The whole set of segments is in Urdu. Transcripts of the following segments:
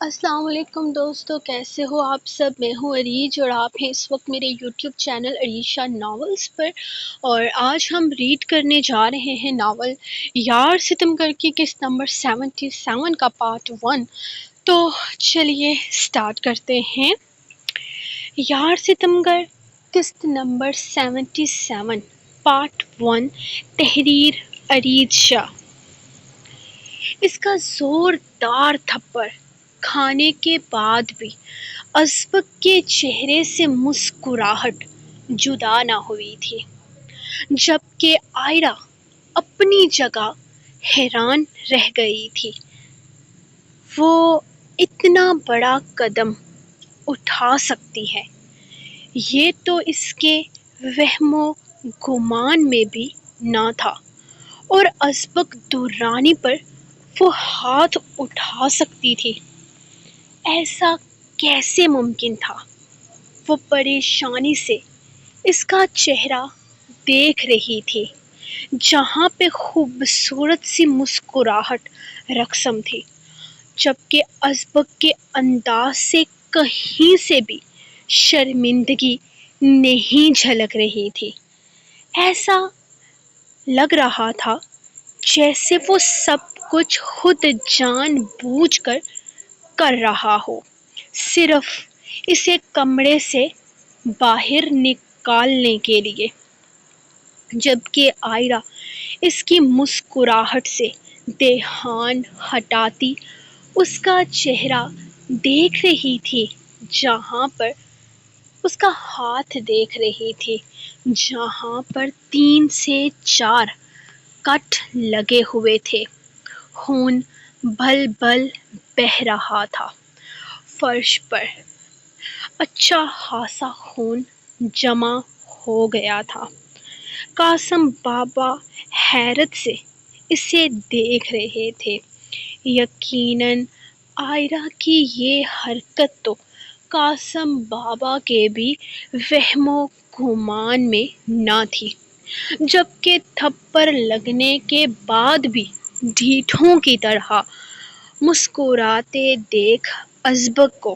السلام علیکم دوستو، کیسے ہو آپ سب؟ میں ہوں عریج اور آپ ہیں اس وقت میرے یوٹیوب چینل عریشہ ناولز پر، اور آج ہم ریڈ کرنے جا رہے ہیں ناول یار ستمگر کی قسط نمبر 77 کا پارٹ 1۔ تو چلیے سٹارٹ کرتے ہیں۔ یار ستمگر قسط نمبر 77 پارٹ 1، تحریر عریج شاہ۔ اس کا زوردار تھپڑ کھانے کے بعد بھی ازبک کے چہرے سے مسکراہٹ جدا نہ ہوئی تھی، جبکہ آئرہ اپنی جگہ حیران رہ گئی تھی۔ وہ اتنا بڑا قدم اٹھا سکتی ہے، یہ تو اس کے وہم و گمان میں بھی نہ تھا، اور ازبک درانی پر وہ ہاتھ اٹھا سکتی تھی، ایسا کیسے ممکن تھا؟ وہ پریشانی سے اس کا چہرہ دیکھ رہی تھی، جہاں پہ خوبصورت سی مسکراہٹ رقصم تھی، جبکہ ازبک کے انداز سے کہیں سے بھی شرمندگی نہیں جھلک رہی تھی۔ ایسا لگ رہا تھا جیسے وہ سب کچھ خود جان بوجھ کر رہا ہو، صرف اسے کمرے سے باہر نکالنے کے لیے۔ جبکہ آئرہ اس کی مسکراہٹ سے دھیان ہٹاتی اس کا چہرہ دیکھ رہی تھی، جہاں پر اس کا ہاتھ دیکھ رہی تھی، جہاں پر 3 سے 4 کٹ لگے ہوئے تھے۔ خون بل بل بہہ رہا تھا فرش پر، اچھا خاصا خون جمع ہو گیا تھا۔ قاسم بابا حیرت سے اسے دیکھ رہے تھے۔ یقیناً آئرہ کی یہ حرکت تو قاسم بابا کے بھی وہم و گمان میں نہ تھی، جبکہ تھپڑ لگنے کے بعد بھی ڈھیٹوں کی طرح مسکراتے دیکھ ازبک کو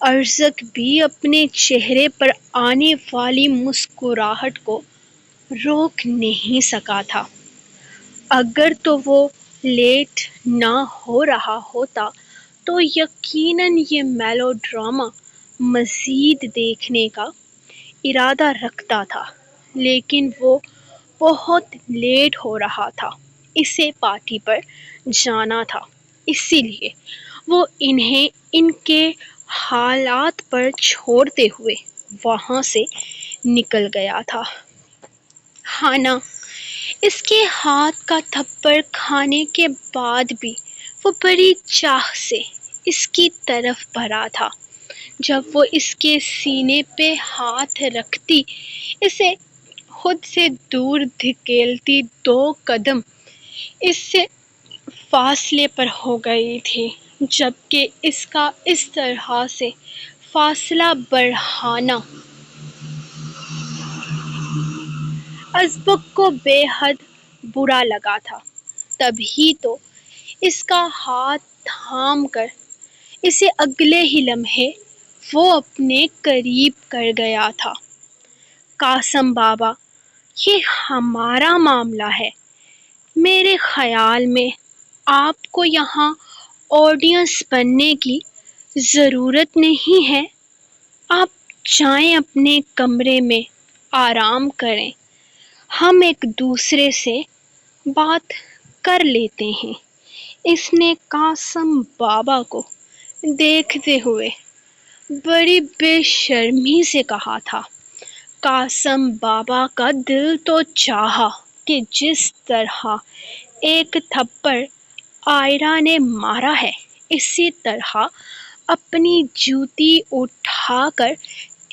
ارزق بھی اپنے چہرے پر آنے والی مسکراہٹ کو روک نہیں سکا تھا۔ اگر تو وہ لیٹ نہ ہو رہا ہوتا تو یقیناً یہ میلو ڈرامہ مزید دیکھنے کا ارادہ رکھتا تھا، لیکن وہ بہت لیٹ ہو رہا تھا، اسے پارٹی پر جانا تھا، اسی لیے وہ انہیں ان کے حالات پر چھوڑتے ہوئے وہاں سے نکل گیا تھا۔ ہاں نا، اس کے ہاتھ کا تھپڑ کھانے کے بعد بھی وہ بڑی چاہ سے اس کی طرف بڑھا تھا۔ جب وہ اس کے سینے پہ ہاتھ رکھتی، اسے خود سے دور دھکیلتی 2 قدم اس سے فاصلے پر ہو گئی تھی، جبکہ اس کا اس طرح سے فاصلہ بڑھانا ازبک کو بے حد برا لگا تھا۔ تبھی تو اس کا ہاتھ تھام کر اسے اگلے ہی لمحے وہ اپنے قریب کر گیا تھا۔ قاسم بابا، یہ ہمارا معاملہ ہے، میرے خیال میں آپ کو یہاں آڈینس بننے کی ضرورت نہیں ہے، آپ جائیں اپنے کمرے میں آرام کریں، ہم ایک دوسرے سے بات کر لیتے ہیں۔ اس نے قاسم بابا کو دیکھتے ہوئے بڑی بے شرمی سے کہا تھا۔ قاسم بابا کا دل تو چاہا کہ جس طرح ایک تھپڑ آئرہ نے مارا ہے، اسی طرح اپنی جوتی اٹھا کر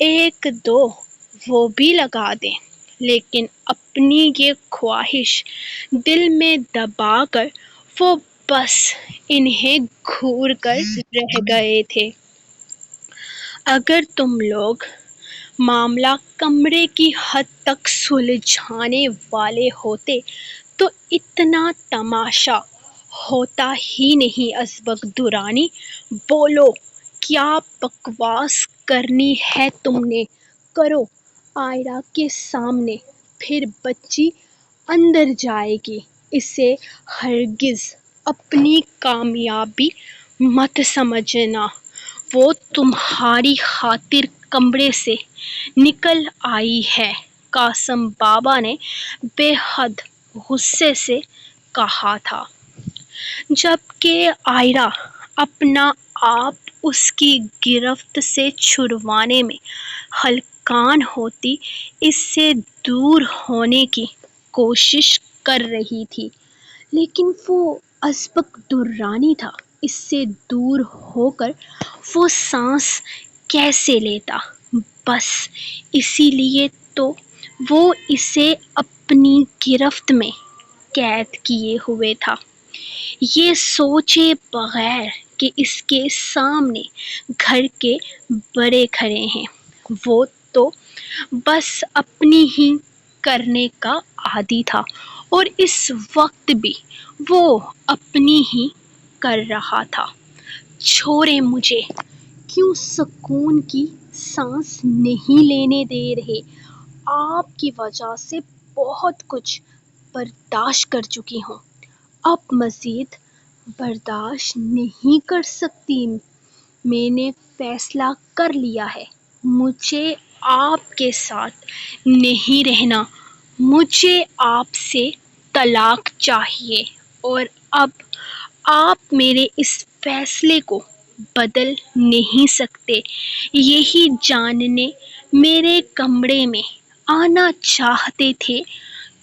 1-2 وہ بھی لگا دیں، لیکن اپنی یہ خواہش دل میں دبا کر وہ بس انہیں گھور کر رہ گئے تھے۔ اگر تم لوگ معاملہ کمرے کی حد تک سلجھانے والے ہوتے تو اتنا تماشا ہوتا ہی نہیں ازبک درانی، بولو کیا بکواس کرنی ہے تم نے، کرو آئرہ کے سامنے، پھر بچی اندر جائے گی۔ اسے ہرگز اپنی کامیابی مت سمجھنا، وہ تمہاری خاطر کمرے سے نکل آئی ہے، قاسم بابا نے بے حد غصے سے کہا تھا، جبکہ آئرہ اپنا آپ اس کی گرفت سے چھڑوانے میں ہلکان ہوتی اس سے دور ہونے کی کوشش کر رہی تھی، لیکن وہ ازبک درانی تھا، اس سے دور ہو کر وہ سانس کیسے لیتا؟ بس اسی لیے تو وہ اسے اپنی گرفت میں قید کیے ہوئے تھا، یہ سوچے بغیر کہ اس کے سامنے گھر کے بڑے کھڑے ہیں، وہ تو بس اپنی ہی کرنے کا عادی تھا، اور اس وقت بھی وہ اپنی ہی کر رہا تھا۔ چھوڑیں مجھے، کیوں سکون کی سانس نہیں لینے دے رہے؟ آپ کی وجہ سے بہت کچھ برداشت کر چکی ہوں، اب مزید برداشت نہیں کر سکتی، میں نے فیصلہ کر لیا ہے، مجھے آپ کے ساتھ نہیں رہنا، مجھے آپ سے طلاق چاہیے، اور اب آپ میرے اس فیصلے کو بدل نہیں سکتے۔ یہی جاننے میرے کمرے میں آنا چاہتے تھے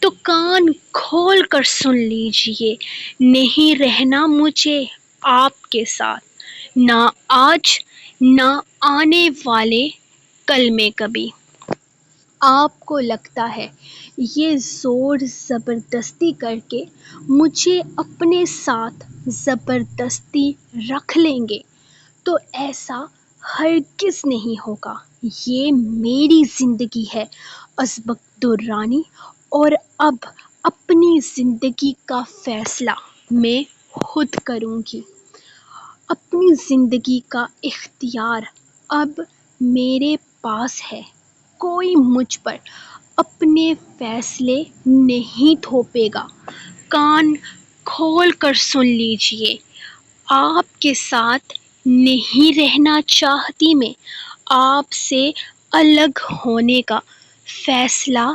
تو کان کھول کر سن لیجئے، نہیں رہنا مجھے آپ کے ساتھ، نہ آج نہ آنے والے کل میں کبھی۔ آپ کو لگتا ہے یہ زور زبردستی کر کے مجھے اپنے ساتھ زبردستی رکھ لیں گے، تو ایسا ہرگز نہیں ہوگا، یہ میری زندگی ہے ازبک درانی، اور اب اپنی زندگی کا فیصلہ میں خود کروں گی، اپنی زندگی کا اختیار اب میرے پاس ہے، کوئی مجھ پر اپنے فیصلے نہیں تھوپے گا۔ کان کھول کر سن لیجئے، آپ کے ساتھ نہیں رہنا چاہتی میں، آپ سے الگ ہونے کا فیصلہ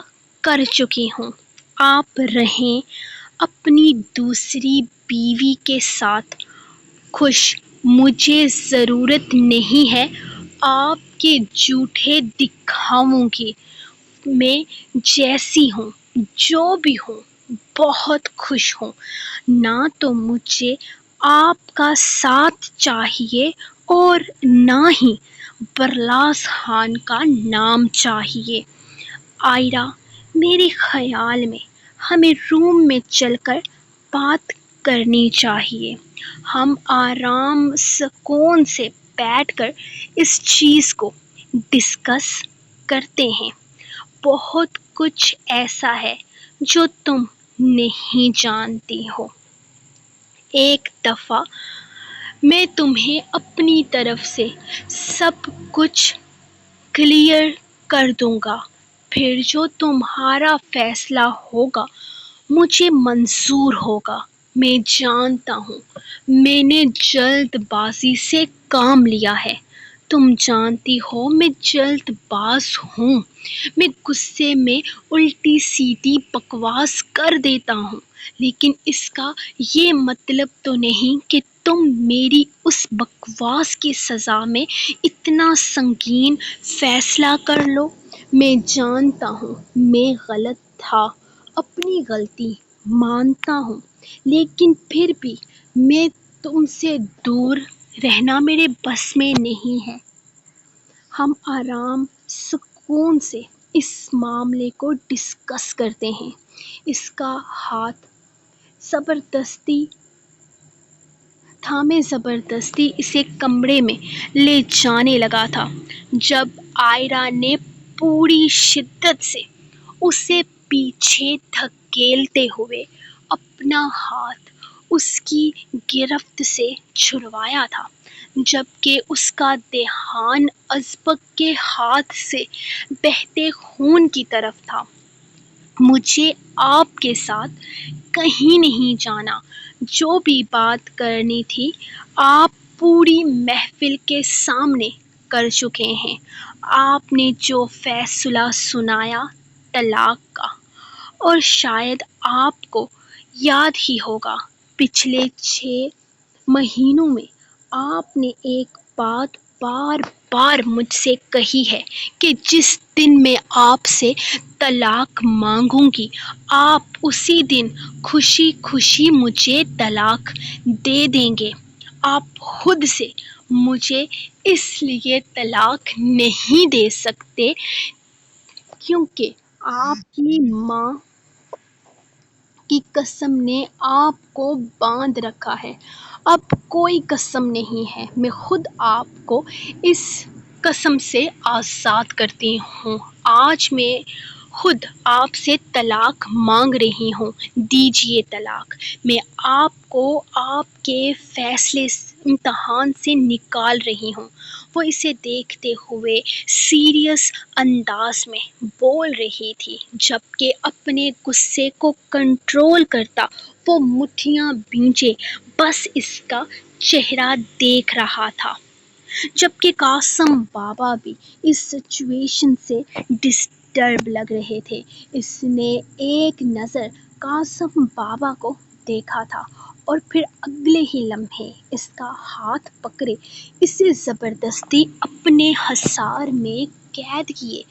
کر چکی ہوں، آپ رہیں اپنی دوسری بیوی کے ساتھ خوش، مجھے ضرورت نہیں ہے آپ کے جھوٹے دکھاووں کی، میں جیسی ہوں، جو بھی ہوں، بہت خوش ہوں، نہ تو مجھے آپ کا ساتھ چاہیے اور نہ ہی برلاس خان کا نام چاہیے۔ آئرہ، میرے خیال میں ہمیں روم میں چل کر بات کرنی چاہیے، ہم آرام سکون سے بیٹھ کر اس چیز کو ڈسکس کرتے ہیں، بہت کچھ ایسا ہے جو تم نہیں جانتی ہو۔ ایک دفعہ میں تمہیں اپنی طرف سے سب کچھ کلیئر کر دوں گا، پھر جو تمہارا فیصلہ ہوگا مجھے منظور ہوگا، میں جانتا ہوں میں نے جلد بازی سے کام لیا ہے، تم جانتی ہو میں جلد باز ہوں، میں غصے میں الٹی سیدھی بکواس کر دیتا ہوں، لیکن اس کا یہ مطلب تو نہیں کہ تم میری اس بکواس کی سزا میں اتنا سنگین فیصلہ کر لو۔ میں جانتا ہوں میں غلط تھا، اپنی غلطی مانتا ہوں، لیکن پھر بھی میں تم سے دور رہنا میرے بس میں نہیں ہے، ہم آرام سکون سے اس معاملے کو ڈسکس کرتے ہیں۔ اس کا ہاتھ تھامے زبردستی اسے کمرے میں لے جانے لگا تھا، جب آئرہ نے پوری شدت سے اسے پیچھے دھکیلتے ہوئے اپنا ہاتھ اس کی گرفت سے چھڑوایا تھا، جبکہ اس کا دھیان ازبک کے ہاتھ سے بہتے خون کی طرف تھا۔ مجھے آپ کے ساتھ کہیں نہیں جانا، جو بھی بات کرنی تھی آپ پوری محفل کے سامنے کر چکے ہیں۔ آپ نے جو فیصلہ سنایا طلاق کا، اور شاید آپ کو یاد ہی ہوگا پچھلے 6 مہینوں میں آپ نے ایک بات بار بار مجھ سے کہی ہے کہ جس دن میں آپ سے طلاق مانگوں گی آپ اسی دن خوشی خوشی مجھے طلاق دے دیں گے۔ آپ خود سے مجھے اس لیے طلاق نہیں دے سکتے کیونکہ آپ کی ماں کی قسم نے آپ کو باندھ رکھا ہے۔ اب کوئی قسم نہیں ہے، میں خود آپ کو اس قسم سے آزاد کرتی ہوں۔ آج میں خود آپ سے طلاق مانگ رہی ہوں، دیجیے طلاق۔ میں آپ کو آپ کے فیصلے امتحان سے نکال رہی ہوں۔ وہ اسے دیکھتے ہوئے سیریس انداز میں بول رہی تھی، جبکہ اپنے غصے کو کنٹرول کرتا وہ مٹھیاں بھینجے بس اس کا چہرہ دیکھ رہا تھا۔ جبکہ قاسم بابا بھی اس سچویشن سے ڈسٹرب لگ رہے تھے۔ اس نے ایک نظر قاسم بابا کو دیکھا تھا اور پھر اگلے ہی لمحے اس کا ہاتھ پکڑے اسے زبردستی اپنے حصار میں قید کیے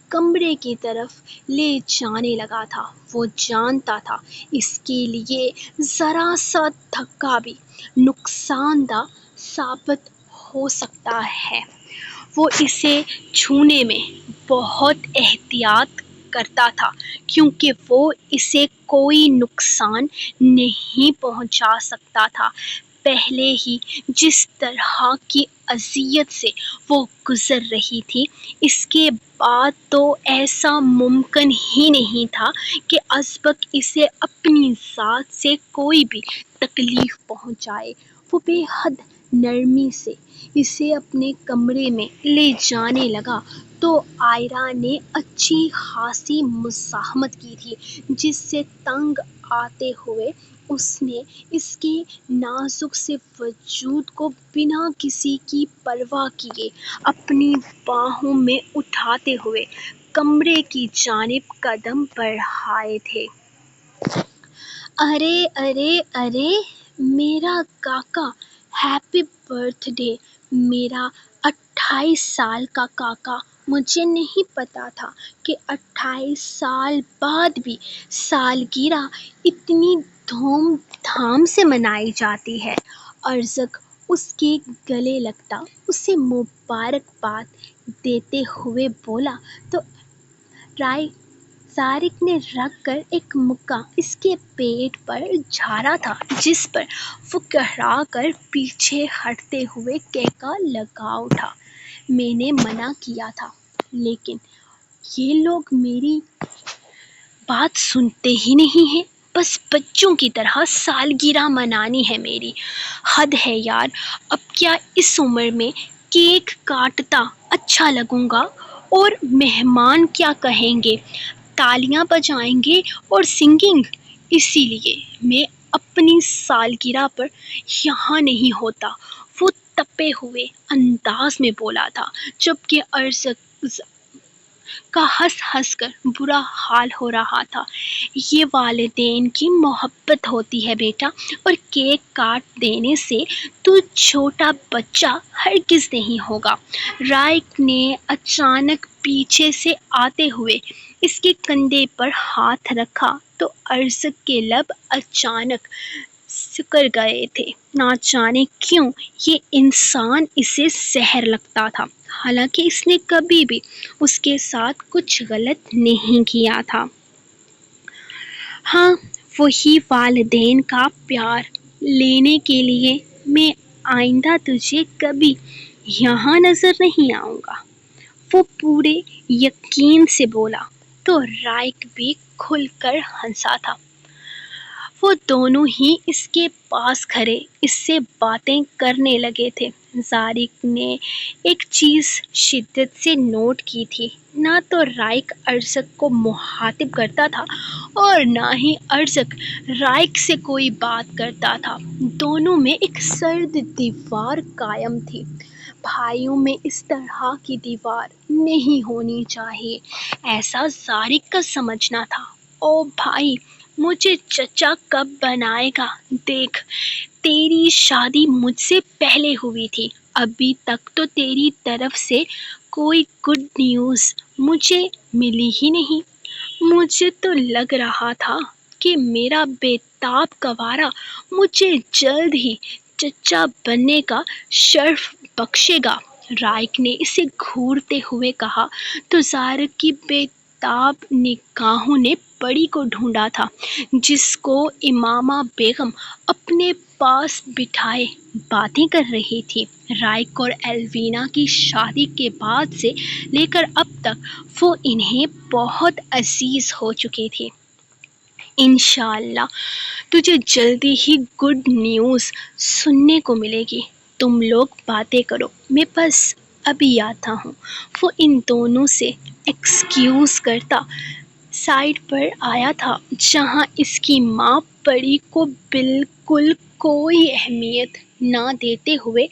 کمرے کی طرف لے جانے لگا تھا۔ وہ جانتا تھا اس کے لیے ذرا سا دھکا بھی نقصان دہ ثابت ہو سکتا ہے۔ وہ اسے چھونے میں بہت احتیاط کرتا تھا کیونکہ وہ اسے کوئی نقصان نہیں پہنچا سکتا تھا۔ پہلے ہی جس طرح کی اذیت سے وہ گزر رہی تھی، اس کے بعد تو ایسا ممکن ہی نہیں تھا کہ ازبک اسے اپنی ذات سے کوئی بھی تکلیف پہنچائے۔ وہ بے حد نرمی سے اسے اپنے کمرے میں لے جانے لگا تو عائرہ نے اچھی خاصی مزاحمت کی تھی، جس سے تنگ آتے ہوئے اس نے اس کے نازک سے وجود کو بنا کسی کی پرواہ کیے اپنی باہوں میں اٹھاتے ہوئے کمرے کی جانب قدم بڑھائے تھے۔ ارے ارے ارے میرا کاکا، ہیپی برتھ ڈے میرا 28 سال کا کاکا۔ مجھے نہیں پتا تھا کہ 28 سال بعد بھی سالگرہ اتنی دھوم دھام سے منائی جاتی ہے۔ ارزق اس کے گلے لگتا اسے مبارکباد دیتے ہوئے بولا تو رائق نے رکھ کر ایک مکہ اس کے پیٹ پر جھاڑا تھا، جس پر وہ کہرا کر پیچھے ہٹتے ہوئے کہکا لگا اٹھا۔ میں نے منع کیا تھا لیکن یہ لوگ میری بات سنتے ہی نہیں ہیں، بس بچوں کی طرح سالگرہ منانی ہے میری۔ حد ہے یار، اب کیا اس عمر میں کیک کاٹتا اچھا لگوں گا؟ اور مہمان کیا کہیں گے؟ تالیاں بجائیں گے اور سنگنگ؟ اسی لیے میں اپنی سالگرہ پر یہاں نہیں ہوتا، وہ تپے ہوئے انداز میں بولا تھا، جبکہ ارزق کا ہنس ہنس کر برا حال ہو رہا تھا۔ یہ والدین کی محبت ہوتی ہے بیٹا، اور کیک کاٹ دینے سے تو چھوٹا بچہ ہرگز نہیں ہوگا۔ رائق نے اچانک پیچھے سے آتے ہوئے اس کے کندھے پر ہاتھ رکھا تو ارزق کے لب اچانک سکڑ گئے تھے۔ نہ جانے کیوں یہ انسان اسے زہر لگتا تھا، حالانکہ اس نے کبھی بھی اس کے ساتھ کچھ غلط نہیں کیا تھا۔ ہاں، وہی والدین کا پیار لینے کے لیے میں آئندہ تجھے کبھی یہاں نظر نہیں آؤں گا، وہ پورے یقین سے بولا تو رائق بھی کھل کر ہنسا تھا۔ وہ دونوں ہی اس کے پاس کھڑے اس سے باتیں کرنے لگے تھے۔ زارق نے ایک چیز شدت سے نوٹ کی تھی، نہ تو رائق ارزق کو مخاطب کرتا تھا اور نہ ہی ارزق رائق سے کوئی بات کرتا تھا۔ دونوں میں ایک سرد دیوار قائم تھی۔ بھائیوں میں اس طرح کی دیوار نہیں ہونی چاہیے، ایسا زارق کا سمجھنا تھا۔ او بھائی، مجھے چچا کب بنائے گا؟ دیکھ، تیری شادی مجھ سے پہلے ہوئی تھی، ابھی تک تو تیری طرف سے کوئی گڈ نیوز مجھے ملی ہی نہیں۔ مجھے تو لگ رہا تھا کہ میرا بیتاب کنوارا مجھے جلد ہی چچا بننے کا شرف بخشے گا۔ رائق نے اسے گھورتے ہوئے کہا تو زارق کی بیتاب نگاہوں نے پری کو ڈھونڈا تھا، جس کو امامہ بیگم اپنے پاس بٹھائے باتیں کر رہی تھی۔ رائق اور ایلوینا کی شادی کے بعد سے لے کر اب تک وہ انہیں بہت عزیز ہو چکی تھی۔ انشاءاللہ تجھے جلدی ہی گڈ نیوز سننے کو ملے گی۔ تم لوگ باتیں کرو، میں بس ابھی آتا ہوں۔ وہ ان دونوں سے ایکسکیوز کرتا سائڈ پر آیا تھا، جہاں اس کی ماں پری کو بالکل کوئی اہمیت نہ دیتے ہوئے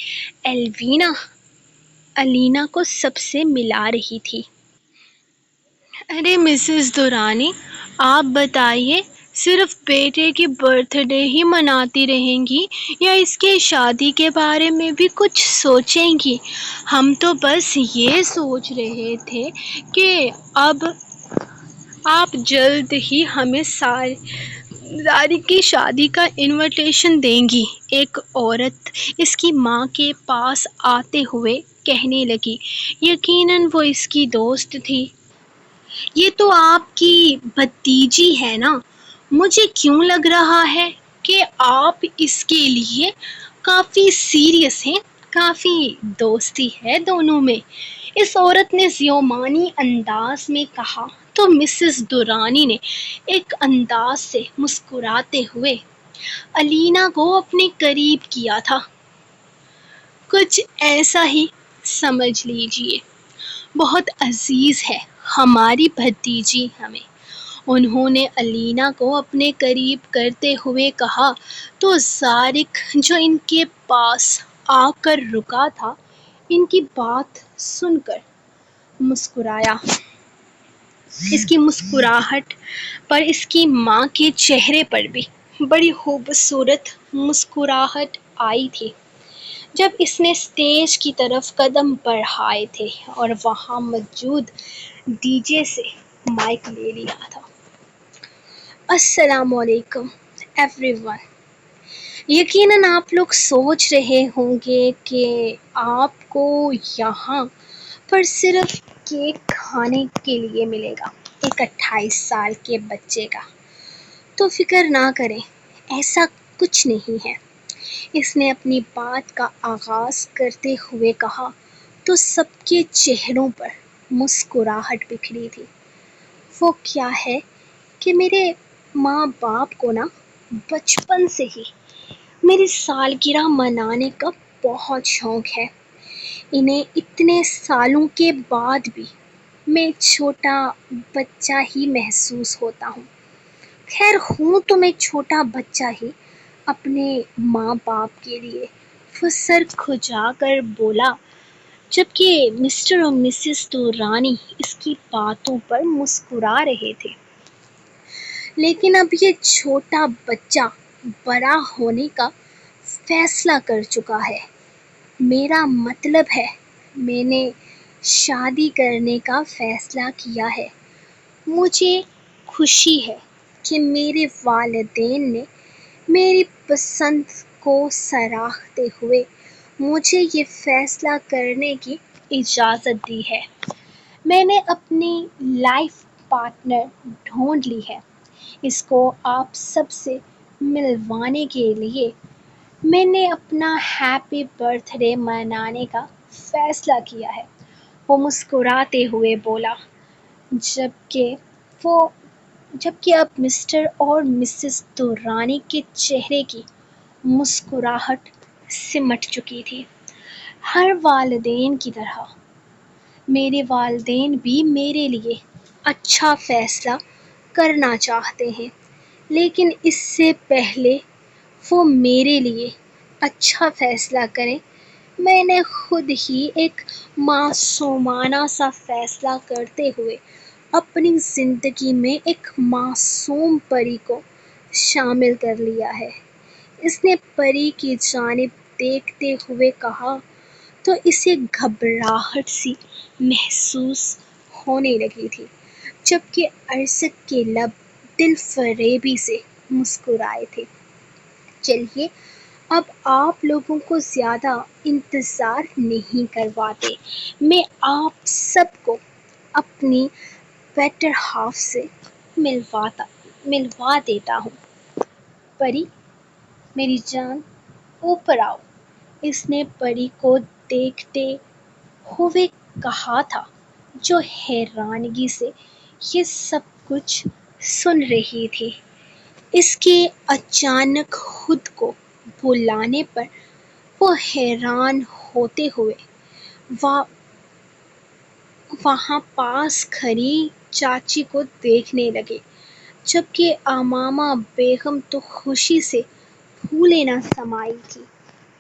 الینا کو سب سے ملا رہی تھی۔ ارے مسز درانی، آپ بتائیے، صرف بیٹے کی برتھ ڈے ہی مناتی رہیں گی یا اس کی شادی کے بارے میں بھی کچھ سوچیں گی؟ ہم تو بس یہ سوچ رہے تھے کہ اب آپ جلد ہی ہمیں زارق کی شادی کا انویٹیشن دیں گی۔ ایک عورت اس کی ماں کے پاس آتے ہوئے کہنے لگی، یقیناً وہ اس کی دوست تھی۔ یہ تو آپ کی بھتیجی ہے نا؟ مجھے کیوں لگ رہا ہے کہ آپ اس کے لیے کافی سیریس ہیں، کافی دوستی ہے دونوں میں۔ اس عورت نے ذیومانی انداز میں کہا تو مسز درانی نے ایک انداز سے مسکراتے ہوئے الینا کو اپنے قریب کیا تھا۔ کچھ ایسا ہی سمجھ لیجیے، بہت عزیز ہے ہماری بھتیجی ہمیں۔ انہوں نے الینا کو اپنے قریب کرتے ہوئے کہا تو زارق، جو ان کے پاس آ کر رکا تھا، ان کی بات سن کر مسکرایا۔ اس کی مسکراہٹ پر اس کی ماں کے چہرے پر بھی بڑی خوبصورت مسکراہٹ آئی تھی جب اس نے اسٹیج کی طرف قدم بڑھائے تھے اور وہاں موجود ڈی جے سے مائیک لے لیا تھا۔ السلام علیکم ایوری ون۔ یقیناً آپ لوگ سوچ رہے ہوں گے کہ آپ کو یہاں پر صرف کیک کھانے کے لیے ملے گا، ایک 28 سال کے بچے کا۔ تو فکر نہ کریں، ایسا کچھ نہیں ہے۔ اس نے اپنی بات کا آغاز کرتے ہوئے کہا تو سب کے چہروں پر مسکراہٹ بکھری تھی۔ وہ کیا ہے کہ میرے ماں باپ کو نا بچپن سے ہی میری سالگرہ منانے کا بہت شوق ہے۔ انہیں اتنے سالوں کے بعد بھی میں چھوٹا بچہ ہی محسوس ہوتا ہوں۔ خیر ہوں تو میں چھوٹا بچہ ہی اپنے ماں باپ کے لیے۔ وہ سر کھجا کر بولا، جبکہ مسٹر اور مسز درانی اس کی باتوں پر مسکرا رہے تھے۔ لیکن اب یہ چھوٹا بچہ بڑا ہونے کا فیصلہ کر چکا ہے۔ میرا مطلب ہے، میں نے شادی کرنے کا فیصلہ کیا ہے۔ مجھے خوشی ہے کہ میرے والدین نے میری پسند کو سراہتے ہوئے مجھے یہ فیصلہ کرنے کی اجازت دی ہے۔ میں نے اپنی لائف پارٹنر ڈھونڈ لی ہے۔ اس کو آپ سب سے ملوانے کے لیے میں نے اپنا ہیپی برتھ ڈے منانے کا فیصلہ کیا ہے، وہ مسکراتے ہوئے بولا، جبکہ وہ جبکہ اب مسٹر اور مسز دورانی کے چہرے کی مسکراہٹ سمٹ چکی تھی۔ ہر والدین کی طرح میرے والدین بھی میرے لیے اچھا فیصلہ کرنا چاہتے ہیں، لیکن اس سے پہلے وہ میرے لیے اچھا فیصلہ کریں، میں نے خود ہی ایک معصومانہ سا فیصلہ کرتے ہوئے اپنی زندگی میں ایک معصوم پری کو شامل کر لیا ہے۔ اس نے پری کی جانب دیکھتے ہوئے کہا تو اسے گھبراہٹ سی محسوس ہونے لگی تھی، جبکہ ارشد کے لب دل فریبی سے مسکرائے تھے۔ چلیے اب آپ لوگوں کو زیادہ انتظار نہیں کرواتے، میں آپ سب کو اپنی بیٹر ہاف سے ملوا دیتا ہوں۔ پری میری جان، اوپر آؤ، اس نے پری کو دیکھتے ہوئے کہا تھا، جو حیرانگی سے یہ سب کچھ سن رہی تھی۔ اس کے اچانک خود کو بلانے پر وہ حیران ہوتے ہوئے وہاں پاس کھڑی چاچی کو دیکھنے لگے، جبکہ امامہ بیگم تو خوشی سے پھولے نہ سمائی تھی۔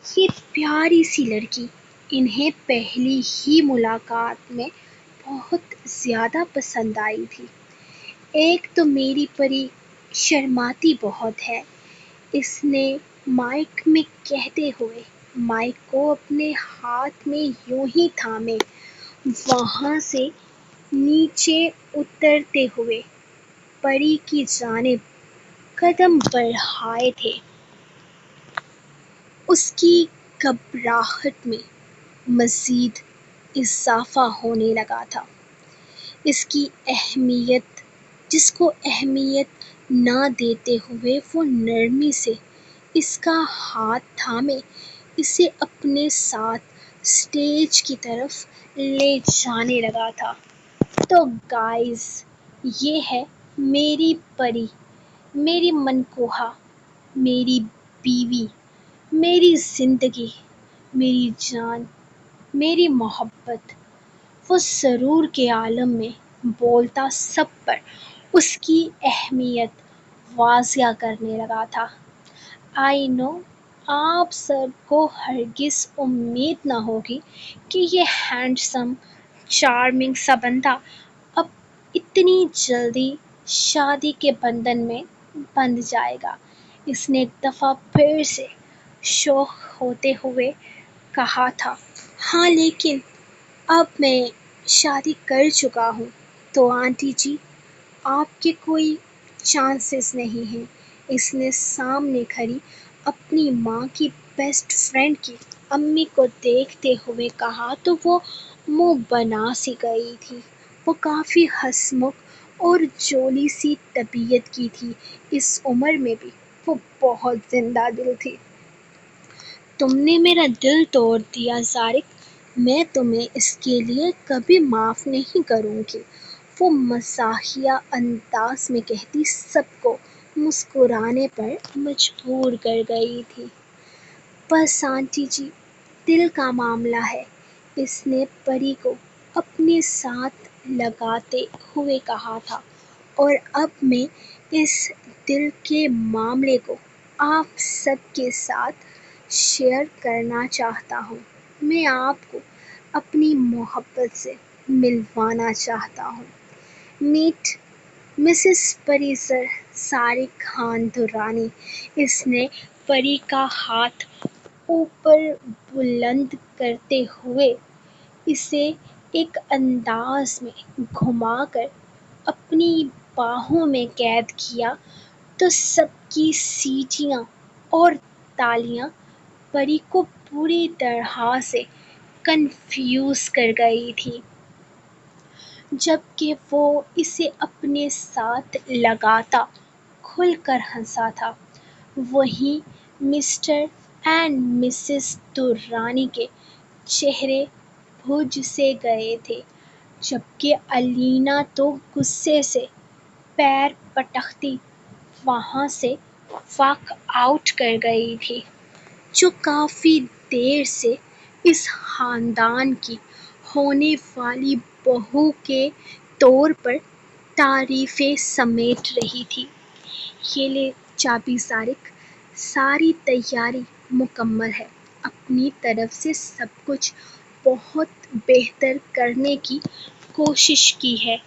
یہ پیاری سی لڑکی انہیں پہلی ہی ملاقات میں بہت زیادہ پسند آئی تھی۔ ایک تو میری پری شرماتی بہت ہے، اس نے مائک میں کہتے ہوئے مائک کو اپنے ہاتھ میں یوں ہی تھامے وہاں سے نیچے اترتے ہوئے پری کی جانب قدم بڑھائے تھے۔ اس کی گھبراہٹ میں مزید اضافہ ہونے لگا تھا۔ جس کو اہمیت نہ دیتے ہوئے وہ نرمی سے اس کا ہاتھ تھامے اسے اپنے ساتھ اسٹیج کی طرف لے جانے لگا تھا۔ تو گائز، یہ ہے میری پری، میری منکوہا، میری بیوی، میری زندگی، میری جان، میری محبت۔ وہ سرور کے عالم میں بولتا سب پر اس کی اہمیت واضح کرنے لگا تھا۔ آئی نو آپ سب کو ہرگز امید نہ ہوگی کہ یہ ہینڈسم چارمنگ سا بندہ اب اتنی جلدی شادی کے بندھن میں بندھ جائے گا، اس نے ایک دفعہ پھر سے شوخ ہوتے ہوئے کہا تھا۔ ہاں لیکن اب میں شادی کر چکا ہوں تو آنٹی جی آپ کے کوئی چانسز نہیں ہیں، اس نے سامنے کھڑی اپنی ماں کی بیسٹ فرینڈ کی امی کو دیکھتے ہوئے کہا تو وہ منہ بنا سی گئی تھی۔ وہ کافی ہنسمکھ اور جولی سی طبیعت کی تھی، اس عمر میں بھی وہ بہت زندہ دل تھی۔ تم نے میرا دل توڑ دیا زارق، میں تمہیں اس کے لیے کبھی معاف نہیں کروں گی، وہ مزاحیہ انداز میں کہتی سب کو مسکرانے پر مجبور کر گئی تھی۔ بس آنٹی جی، دل کا معاملہ ہے، اس نے پری کو اپنے ساتھ لگاتے ہوئے کہا تھا، اور اب میں اس دل کے معاملے کو آپ سب کے ساتھ شیئر کرنا چاہتا ہوں۔ میں آپ کو اپنی محبت سے ملوانا چاہتا ہوں۔ Meet Mrs professor Zariq Khan Durrani. اس نے پری کا ہاتھ اوپر بلند کرتے ہوئے اسے ایک انداز میں گھما کر اپنی باہوں میں قید کیا تو سب کی سیٹیاں اور تالیاں پری کو پوری طرح سے کنفیوز کر گئی تھیں، جبکہ وہ اسے اپنے ساتھ لگاتا کھل کر ہنسا تھا۔ وہیں مسٹر اینڈ مسز درانی کے چہرے بھج سے گئے تھے، جبکہ الینا تو غصے سے پیر پٹکتی وہاں سے واک آؤٹ کر گئی تھی، جو کافی دیر سے اس خاندان کی ہونے والی بہو کے طور پر تعریفیں سمیٹ رہی تھی۔ یہ لے چابی سارق، ساری تیاری مکمل ہے، اپنی طرف سے سب کچھ بہت بہتر کرنے کی کوشش کی ہے،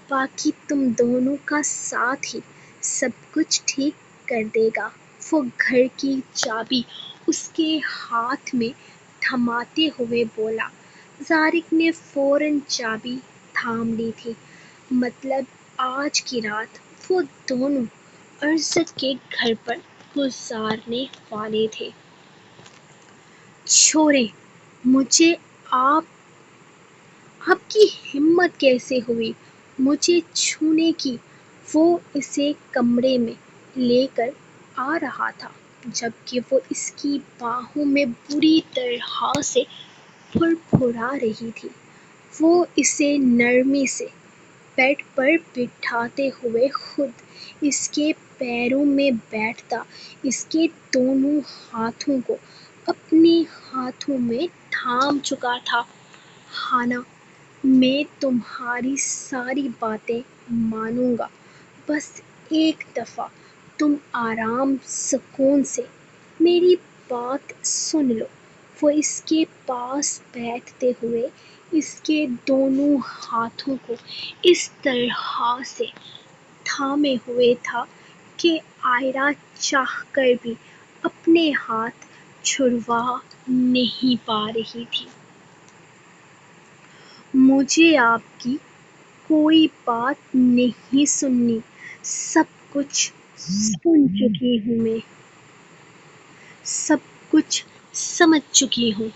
باقی تم دونوں کا ساتھ ہی سب کچھ ٹھیک کر دے گا۔ وہ گھر کی چابی اس کے ہاتھ میں تھماتے ہوئے بولا۔ زارق نے فوراً چابی تھام لی تھی، مطلب آج کی رات وہ دونوں ارزق کے گھر پر گزارنے والے تھے۔ چھوڑیں مجھے، آپ کی ہمت کیسے ہوئی مجھے چھونے کی؟ وہ اسے کمرے میں لے کر آ رہا تھا جبکہ وہ اس کی باہوں میں بری طرح سے پھرپھرا رہی تھی۔ وہ اسے نرمی سے بیڈ پر بٹھاتے ہوئے خود اس کے پیروں میں بیٹھتا اس کے دونوں ہاتھوں کو اپنے ہاتھوں میں تھام چکا تھا۔ ہانا، میں تمہاری ساری باتیں مانوں گا، بس ایک دفعہ تم آرام سکون سے میری بات سن لو۔ وہ اس کے پاس بیٹھتے ہوئے اس کے دونوں ہاتھوں کو اس طرح سے تھامے ہوئے تھا کہ عائرہ چاہ کر بھی اپنے ہاتھ چھڑوا نہیں پا رہی تھی۔ مجھے آپ کی کوئی بات نہیں سننی، سب کچھ سن چکی ہوں میں، سب کچھ سمجھ چکی ہوں۔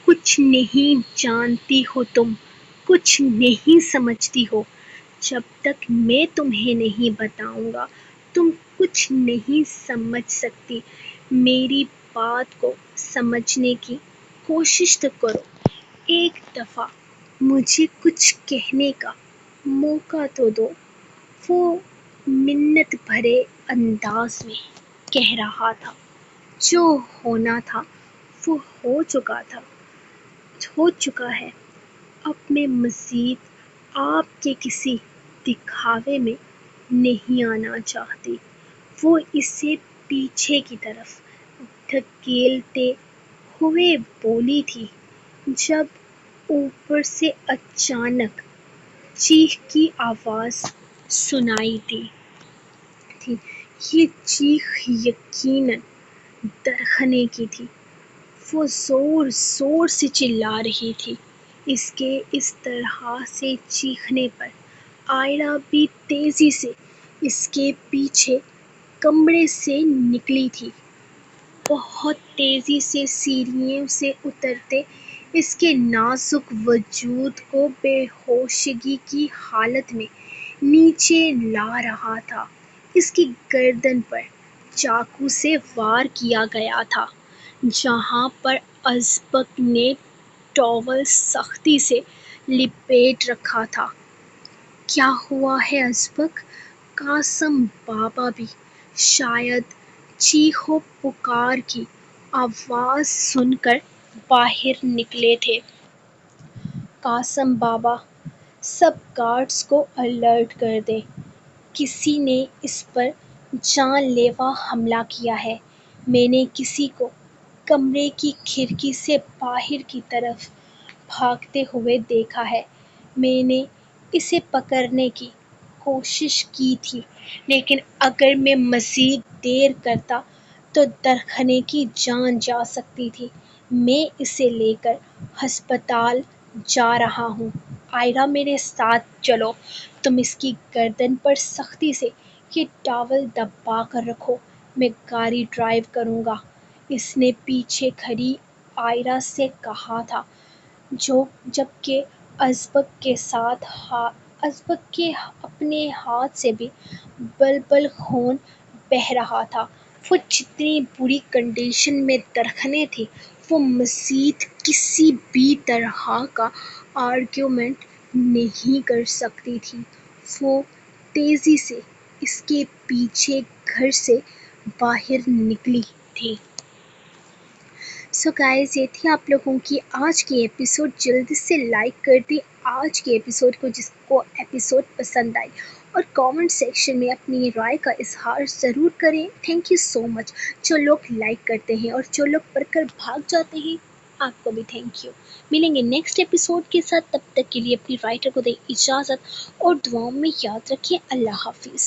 کچھ نہیں جانتی ہو تم، کچھ نہیں سمجھتی ہو۔ جب تک میں تمہیں نہیں بتاؤں گا تم کچھ نہیں سمجھ سکتی۔ میری بات کو سمجھنے کی کوشش تو کرو، ایک دفعہ مجھے کچھ کہنے کا موقع تو دو۔ وہ منت بھرے انداز میں کہہ رہا تھا۔ جو ہونا تھا وہ ہو چکا ہے، اب میں مزید آپ کے کسی دکھاوے میں نہیں آنا چاہتی۔ وہ اسے پیچھے کی طرف دھکیلتے ہوئے بولی تھی جب اوپر سے اچانک چیخ کی آواز سنائی دی تھی۔ یہ چیخ یقیناً درخنے کی تھی۔ وہ زور زور سے چلا رہی تھی۔ اس کے اس طرح سے چیخنے پر عائرہ بھی تیزی سے اس کے پیچھے کمرے سے نکلی تھی، بہت تیزی سے سیڑھیوں سے اترتے اس کے نازک وجود کو بے ہوشگی کی حالت میں نیچے لا رہا تھا۔ اس کی گردن پر چاقو سے وار کیا گیا تھا، جہاں پر ازبک نے ٹاول سختی سے لپیٹ رکھا تھا۔ کیا ہوا ہے ازبک؟ قاسم بابا بھی شاید چیخ و پکار کی آواز سن کر باہر نکلے تھے۔ قاسم بابا، سب گارڈز کو الرٹ کر دیں، کسی نے اس پر جان لیوا حملہ کیا ہے۔ میں نے کسی کو کمرے کی کھڑکی سے باہر کی طرف بھاگتے ہوئے دیکھا ہے۔ میں نے اسے پکڑنے کی کوشش کی تھی، لیکن اگر میں مزید دیر کرتا تو درخنے کی جان جا سکتی تھی۔ میں اسے لے کر ہسپتال جا رہا ہوں۔ عائرہ، میرے ساتھ چلو۔ تم اس کی گردن پر سختی سے یہ ٹاول دبا کر رکھو، میں گاڑی ڈرائیو کروں گا۔ اس نے پیچھے کھڑی عائرہ سے کہا تھا، جبکہ ازبک کے اپنے ہاتھ سے بھی بلبل خون بہہ رہا تھا۔ وہ جتنی بری کنڈیشن میں درخنے تھی، وہ مزید کسی بھی طرح کا آرگیومنٹ نہیں کر سکتی تھی۔ وہ تیزی سے اس کے پیچھے گھر سے باہر نکلی تھی۔ سو گائز، یہ تھی آپ لوگوں کی آج کی ایپیسوڈ۔ جلدی سے لائک کر دیں آج کے ایپیسوڈ کو جس کو ایپیسوڈ پسند آئی، اور کامنٹ سیکشن میں اپنی رائے کا اظہار ضرور کریں۔ تھینک یو سو مچ جو لوگ لائک کرتے ہیں اور جو لوگ پڑھ کر بھاگ جاتے ہیں، آپ کو بھی تھینک یو۔ ملیں گے نیکسٹ ایپیسوڈ کے ساتھ، تب تک کے لیے اپنی رائٹر کو دیں اجازت اور دعاؤں میں یاد رکھیں۔ اللہ حافظ۔